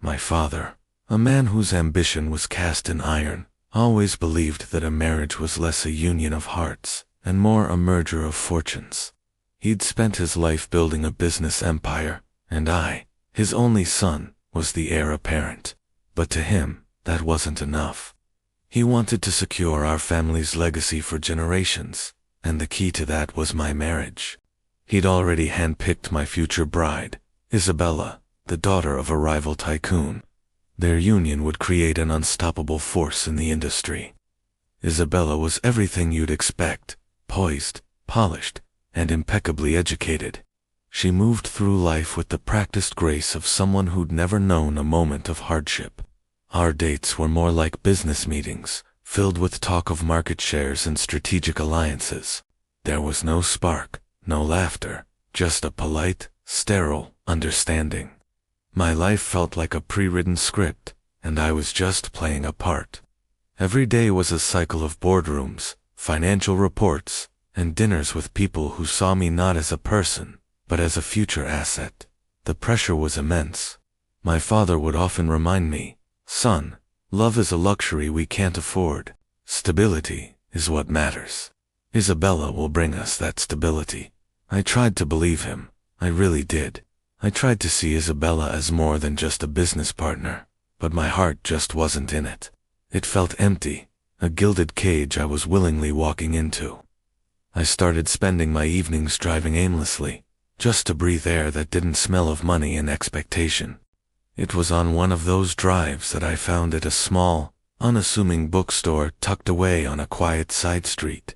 My father, a man whose ambition was cast in iron, always believed that a marriage was less a union of hearts and more a merger of fortunes. He'd spent his life building a business empire, and I, his only son, was the heir apparent. But to him, that wasn't enough. He wanted to secure our family's legacy for generations, and the key to that was my marriage. He'd already handpicked my future bride, Isabella, the daughter of a rival tycoon. Their union would create an unstoppable force in the industry. Isabella was everything you'd expect, poised, polished, and impeccably educated. She moved through life with the practiced grace of someone who'd never known a moment of hardship. Our dates were more like business meetings, filled with talk of market shares and strategic alliances. There was no spark, no laughter, just a polite, sterile understanding. My life felt like a pre-written script, and I was just playing a part. Every day was a cycle of boardrooms, financial reports, and dinners with people who saw me not as a person, but as a future asset. The pressure was immense. My father would often remind me, "Son, love is a luxury we can't afford. Stability is what matters. Isabella will bring us that stability." I tried to believe him. I really did. I tried to see Isabella as more than just a business partner, but my heart just wasn't in it. It felt empty, a gilded cage I was willingly walking into. I started spending my evenings driving aimlessly, just to breathe air that didn't smell of money and expectation. It was on one of those drives that I found it a small, unassuming bookstore tucked away on a quiet side street.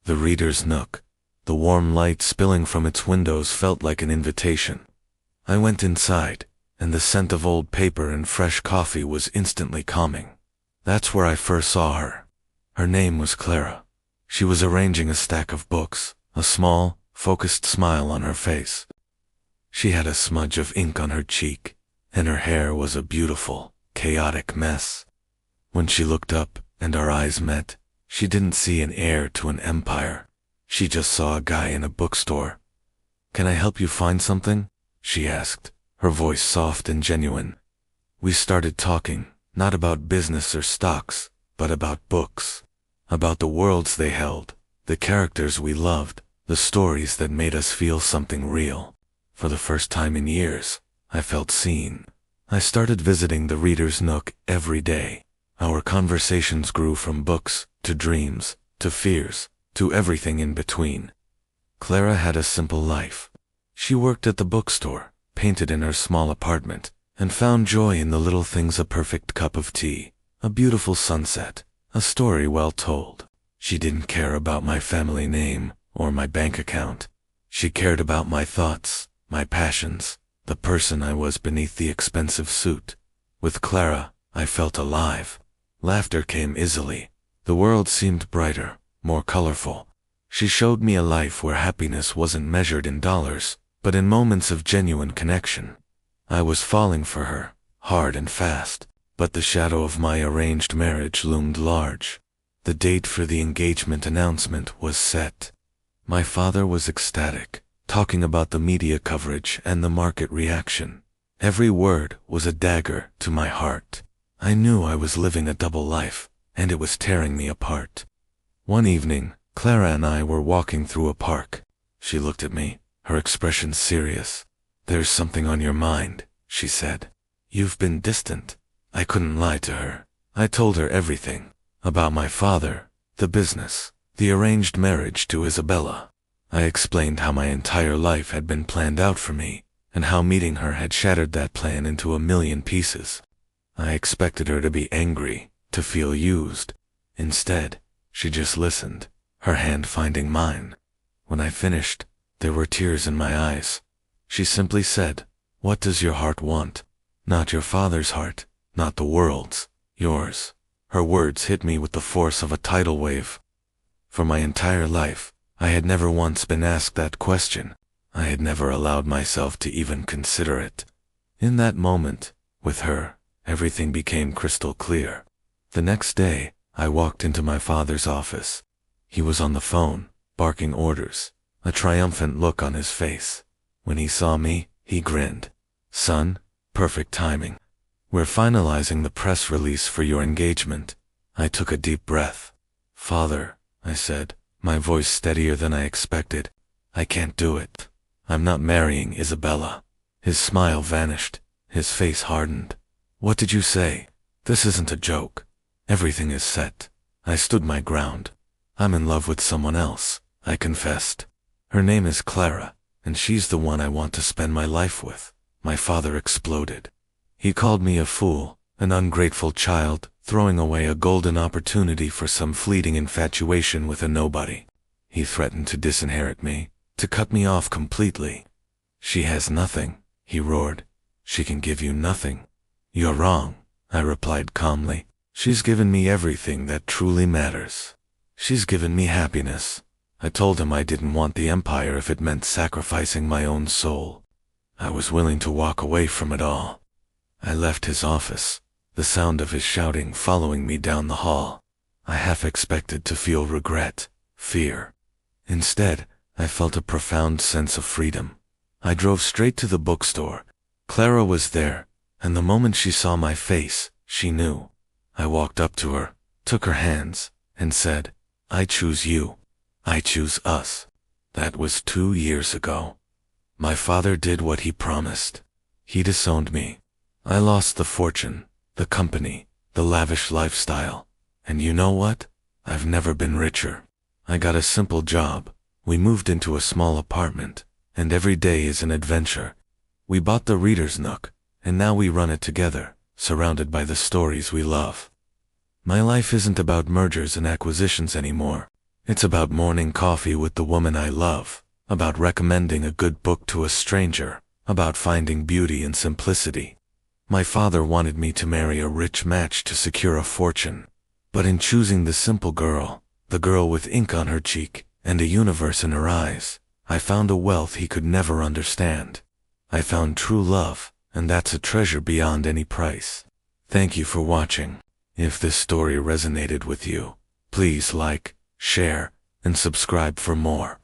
The Reader's Nook. The warm light spilling from its windows felt like an invitation. I went inside, and the scent of old paper and fresh coffee was instantly calming. That's where I first saw her. Her name was Clara. She was arranging a stack of books, a small, focused smile on her face. She had a smudge of ink on her cheek, and her hair was a beautiful, chaotic mess. When she looked up and our eyes met, she didn't see an heir to an empire. She just saw a guy in a bookstore. "Can I help you find something?" she asked, her voice soft and genuine. We started talking, not about business or stocks, but about books. About the worlds they held, the characters we loved, the stories that made us feel something real. For the first time in years, I felt seen. I started visiting the Reader's Nook every day. Our conversations grew from books, to dreams, to fears, to everything in between. Clara had a simple life. She worked at the bookstore, painted in her small apartment, and found joy in the little things: a perfect cup of tea, a beautiful sunset, a story well told. She didn't care about my family name or my bank account. She cared about my thoughts, my passions, the person I was beneath the expensive suit. With Clara, I felt alive. Laughter came easily. The world seemed brighter, more colorful. She showed me a life where happiness wasn't measured in dollars, but in moments of genuine connection. I was falling for her, hard and fast, but the shadow of my arranged marriage loomed large. The date for the engagement announcement was set. My father was ecstatic, talking about the media coverage and the market reaction. Every word was a dagger to my heart. I knew I was living a double life, and it was tearing me apart. One evening, Clara and I were walking through a park. She looked at me, her expression serious. "There's something on your mind," she said. "You've been distant." I couldn't lie to her. I told her everything. About my father, the business, the arranged marriage to Isabella. I explained how my entire life had been planned out for me, and how meeting her had shattered that plan into a million pieces. I expected her to be angry, to feel used. Instead, she just listened, her hand finding mine. When I finished, there were tears in my eyes. She simply said, "What does your heart want? Not your father's heart, not the world's, yours." Her words hit me with the force of a tidal wave. For my entire life, I had never once been asked that question. I had never allowed myself to even consider it. In that moment, with her, everything became crystal clear. The next day, I walked into my father's office. He was on the phone, barking orders, a triumphant look on his face. When he saw me, he grinned. "Son, perfect timing." We're finalizing the press release for your engagement. I took a deep breath. Father, I said, my voice steadier than I expected, I can't do it. I'm not marrying Isabella. His smile vanished. His face hardened. What did you say? This isn't a joke. Everything is set. I stood my ground. I'm in love with someone else, I confessed. Her name is Clara, and she's the one I want to spend my life with. My father exploded. He called me a fool, an ungrateful child, throwing away a golden opportunity for some fleeting infatuation with a nobody. He threatened to disinherit me, to cut me off completely. She has nothing, he roared. She can give you nothing. You're wrong, I replied calmly. She's given me everything that truly matters. She's given me happiness. I told him I didn't want the empire if it meant sacrificing my own soul. I was willing to walk away from it all. I left his office, the sound of his shouting following me down the hall. I half expected to feel regret, fear. Instead, I felt a profound sense of freedom. I drove straight to the bookstore. Clara was there, and the moment she saw my face, she knew. I walked up to her, took her hands, and said, I choose you. I choose us. That was 2 years ago. My father did what he promised. He disowned me. I lost the fortune, the company, the lavish lifestyle. And you know what? I've never been richer. I got a simple job. We moved into a small apartment, and every day is an adventure. We bought the Reader's Nook, and now we run it together, surrounded by the stories we love. My life isn't about mergers and acquisitions anymore. It's about morning coffee with the woman I love, about recommending a good book to a stranger, about finding beauty in simplicity. My father wanted me to marry a rich match to secure a fortune, but in choosing the simple girl, the girl with ink on her cheek and a universe in her eyes, I found a wealth he could never understand. I found true love, and that's a treasure beyond any price. Thank you for watching. If this story resonated with you, please like, share, and subscribe for more.